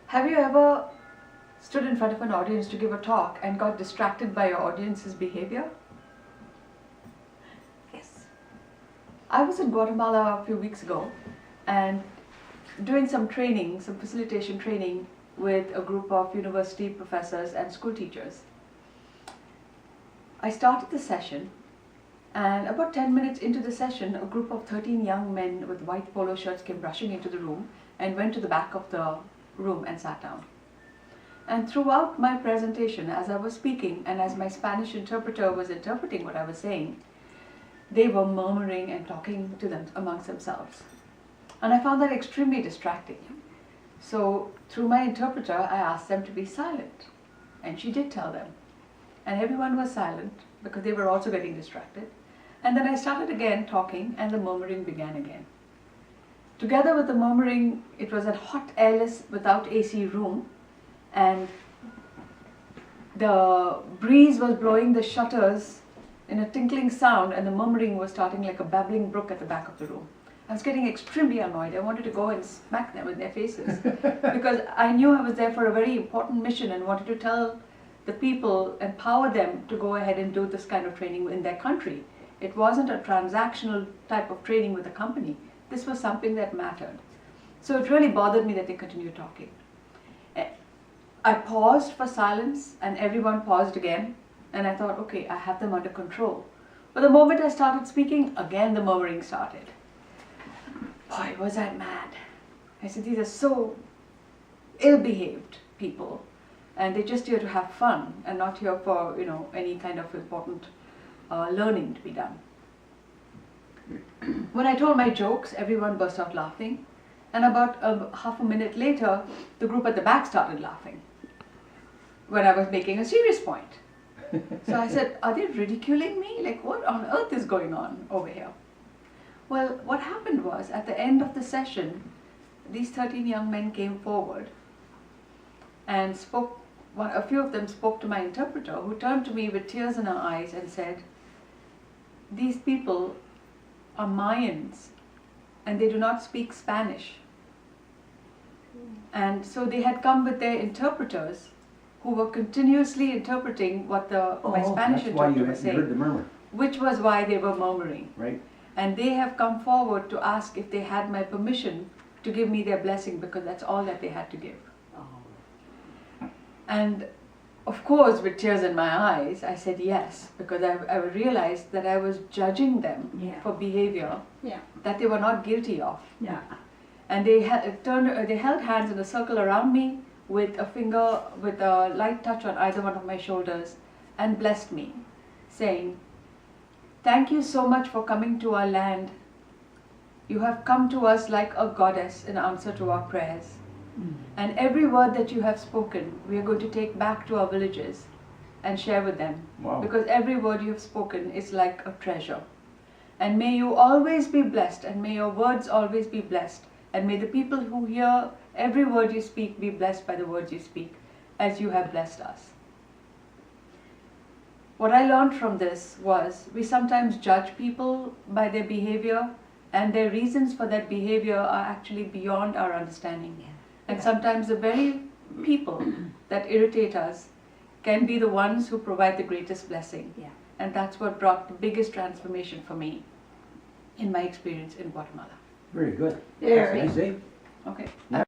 Have you ever stood in front of an audience to give a talk and got distracted by your audience's behavior? Yes. I was in Guatemala a few weeks ago and doing some training, some facilitation training with a group of university professors and school teachers. I started the session, and about 10 minutes into the session, a group of 13 young men with white polo shirts came rushing into the room and went to the back of the room and sat down. And throughout my presentation, as I was speaking and as my Spanish interpreter was interpreting what I was saying, they were murmuring and talking to them amongst themselves. And I found that extremely distracting. So through my interpreter, I asked them to be silent. And she did tell them. And everyone was silent because they were also getting distracted. And then I started again talking, and the murmuring began again. Together with the murmuring, it was a hot, airless, without AC room, and the breeze was blowing the shutters in a tinkling sound, and the murmuring was starting like a babbling brook at the back of the room. I was getting extremely annoyed. I wanted to go and smack them in their faces because I knew I was there for a very important mission and wanted to tell the people, empower them to go ahead and do this kind of training in their country. It wasn't a transactional type of training with a company. This was something that mattered. So it really bothered me that they continued talking. I paused for silence, and everyone paused again, and I thought, okay, I have them under control. But the moment I started speaking, again the murmuring started. Boy, was I mad. I said, these are so ill-behaved people, and they're just here to have fun and not here for, any kind of important learning to be done. When I told my jokes, everyone burst out laughing, and about half a minute later, the group at the back started laughing when I was making a serious point. So I said, are they ridiculing me? Like, what on earth is going on over here? Well, what happened was, at the end of the session, these 13 young men came forward and spoke. A few of them spoke to my interpreter, who turned to me with tears in her eyes and said, these people are Mayans and they do not speak Spanish. And so they had come with their interpreters who were continuously interpreting what my Spanish interpreter was saying, heard the murmur. Which was why they were murmuring. Right. And they have come forward to ask if they had my permission to give me their blessing, because that's all that they had to give. Oh. And of course, with tears in my eyes, I said yes, because I realized that I was judging them for behavior that they were not guilty of. Yeah. And they held hands in a circle around me with a light touch on either one of my shoulders, and blessed me, saying, thank you so much for coming to our land. You have come to us like a goddess in answer to our prayers. And every word that you have spoken, we are going to take back to our villages and share with them. Wow. Because every word you have spoken is like a treasure. And may you always be blessed, and may your words always be blessed. And may the people who hear every word you speak be blessed by the words you speak, as you have blessed us. What I learned from this was, we sometimes judge people by their behavior, and their reasons for that behavior are actually beyond our understanding. And sometimes the very people that irritate us can be the ones who provide the greatest blessing. And that's what brought the biggest transformation for me in my experience in Guatemala. Very good. Very. Nice, eh? Okay.